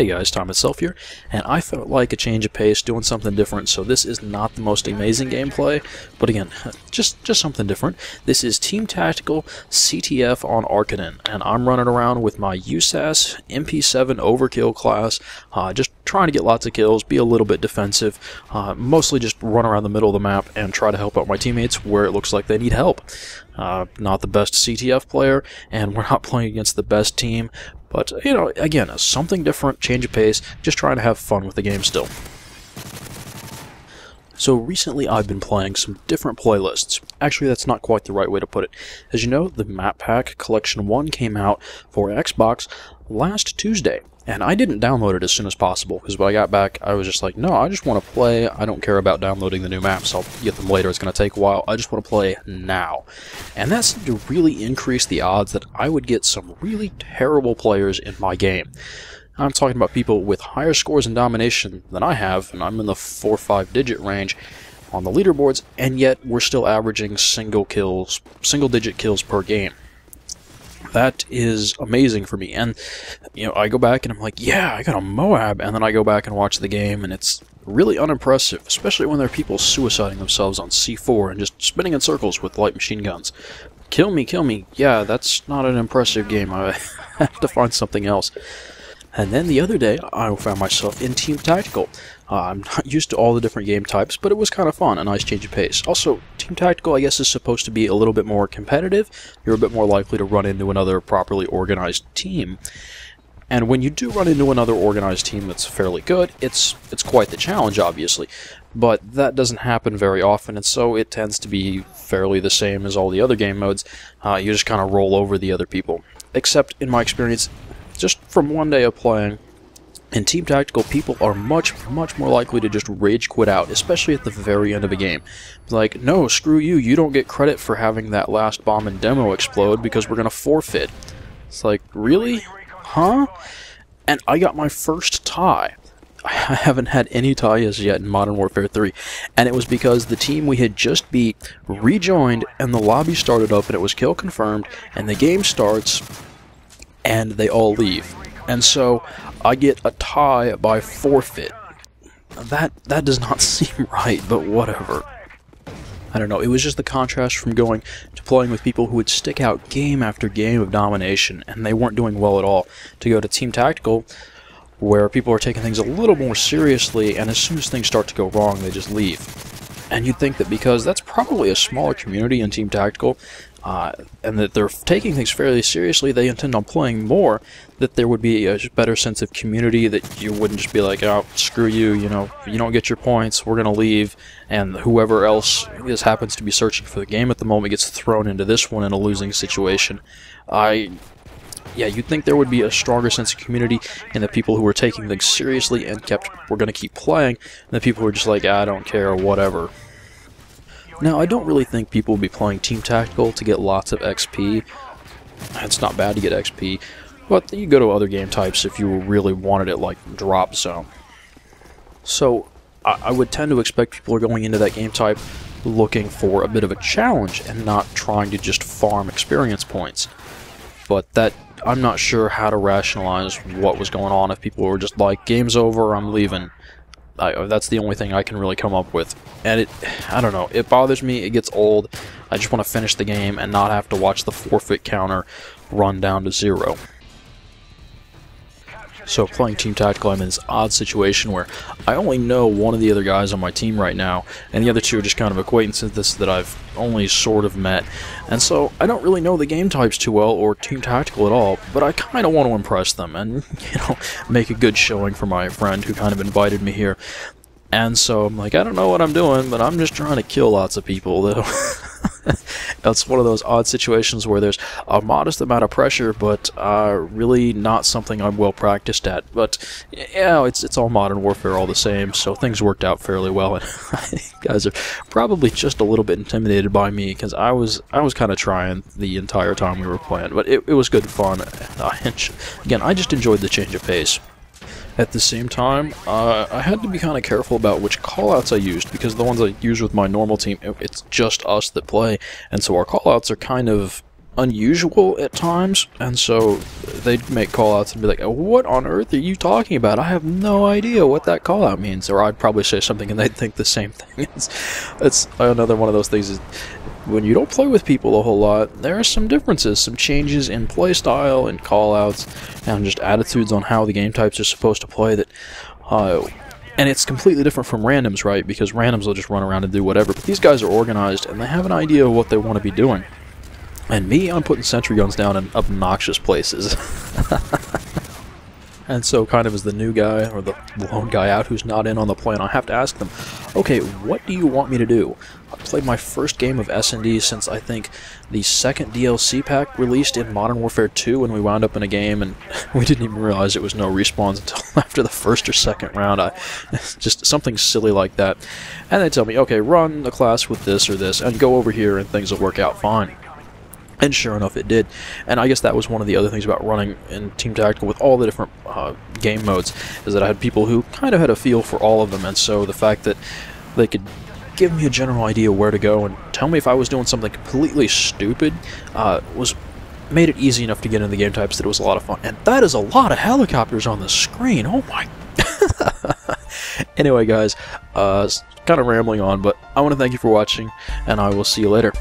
Hey guys, Tom itself here, and I felt like a change of pace, doing something different, so this is not the most amazing gameplay, but again, just something different. This is Team Tactical CTF on Arkaden, and I'm running around with my USAS MP7 Overkill class, just trying to get lots of kills, be a little bit defensive, mostly just run around the middle of the map and try to help out my teammates where it looks like they need help. Not the best CTF player, and we're not playing against the best team, but, you know, again, something different, change of pace, just trying to have fun with the game still. So recently I've been playing some different playlists. Actually, that's not quite the right way to put it. As you know, the Map Pack Collection 1 came out for Xbox last Tuesday, and I didn't download it as soon as possible, because when I got back, I was just like, no, I just want to play. I don't care about downloading the new maps. I'll get them later. It's going to take a while. I just want to play now. And that seemed to really increase the odds that I would get some really terrible players in my game. I'm talking about people with higher scores in domination than I have, and I'm in the 4 or 5 digit range on the leaderboards, and yet we're still averaging single digit kills per game. That is amazing for me, and you know, I go back and I'm like, yeah, I got a Moab, and then I go back and watch the game, and it's really unimpressive, especially when there are people suiciding themselves on C4 and just spinning in circles with light machine guns. Kill me, yeah, that's not an impressive game. I have to find something else. And then the other day, I found myself in Team Tactical. I'm not used to all the different game types, but it was kind of fun, a nice change of pace. Also, Team Tactical, I guess, is supposed to be a little bit more competitive. You're a bit more likely to run into another properly organized team. And when you do run into another organized team that's fairly good, it's quite the challenge, obviously. But that doesn't happen very often, and so it tends to be fairly the same as all the other game modes. You just kind of roll over the other people. Except, in my experience, just from one day of playing, in Team Tactical, people are much more likely to just rage quit out, especially at the very end of a game. Like, no, screw you, you don't get credit for having that last bomb in demo explode because we're going to forfeit. It's like, really? Huh? And I got my first tie. I haven't had any ties yet in Modern Warfare 3, and it was because the team we had just beat rejoined, and the lobby started up, and it was kill confirmed, and the game starts, and they all leave. And so I get a tie by forfeit. That does not seem right, but whatever. I don't know, it was just the contrast from going to playing with people who would stick out game after game of domination, and they weren't doing well at all, to go to Team Tactical, where people are taking things a little more seriously, and as soon as things start to go wrong, they just leave. And you'd think that because that's probably a smaller community in Team Tactical, and that they're taking things fairly seriously, they intend on playing more, that there would be a better sense of community, that you wouldn't just be like, oh, screw you, you know, you don't get your points, we're going to leave, and whoever else just happens to be searching for the game at the moment gets thrown into this one in a losing situation. Yeah, you'd think there would be a stronger sense of community in the people who were taking things seriously and we're going to keep playing, and the people who are just like, I don't care, whatever. Now, I don't really think people will be playing Team Tactical to get lots of XP. It's not bad to get XP, but you go to other game types if you really wanted it, like Drop Zone. So, I would tend to expect people are going into that game type looking for a bit of a challenge and not trying to just farm experience points. But that, I'm not sure how to rationalize what was going on if people were just like, game's over, I'm leaving. That's the only thing I can really come up with. And I don't know, it bothers me, it gets old. I just want to finish the game and not have to watch the forfeit counter run down to 0. So playing Team Tactical, I'm in this odd situation where I only know one of the other guys on my team right now, and the other two are just kind of acquaintances that I've only sort of met. And so I don't really know the game types too well, or Team Tactical at all, but I kind of want to impress them and, you know, make a good showing for my friend who kind of invited me here. And so I'm like, I don't know what I'm doing, but I'm just trying to kill lots of people, though. That's one of those odd situations where there's a modest amount of pressure, but really not something I'm well practiced at. But yeah, it's all Modern Warfare all the same, so things worked out fairly well. And you guys are probably just a little bit intimidated by me because I was kind of trying the entire time we were playing, but it was good fun. Again, I just enjoyed the change of pace. At the same time, I had to be kind of careful about which callouts I used, because the ones I use with my normal team, it's just us that play, and so our callouts are kind of unusual at times, and so they'd make call-outs and be like, what on earth are you talking about? I have no idea what that call-out means. Or I'd probably say something and they'd think the same thing. It's another one of those things is, when you don't play with people a whole lot, there are some differences, some changes in play style and call-outs, and just attitudes on how the game types are supposed to play that, and it's completely different from randoms, right? Because randoms will just run around and do whatever, but these guys are organized, and they have an idea of what they want to be doing. And me, I'm putting sentry guns down in obnoxious places. And so, kind of as the new guy, or the lone guy out who's not in on the plan, I have to ask them, okay, what do you want me to do? I played my first game of S&D since, I think, the second DLC pack released in Modern Warfare 2, when we wound up in a game, and we didn't even realize it was no respawns until after the first or second round. Just something silly like that. And they tell me, okay, run the class with this or this, and go over here and things will work out fine. And sure enough, it did. And I guess that was one of the other things about running in Team Tactical with all the different game modes, is that I had people who kind of had a feel for all of them, and so the fact that they could give me a general idea where to go and tell me if I was doing something completely stupid made it easy enough to get into the game types that it was a lot of fun. And that is a lot of helicopters on the screen. Oh my... Anyway, guys, kind of rambling on, but I want to thank you for watching, and I will see you later.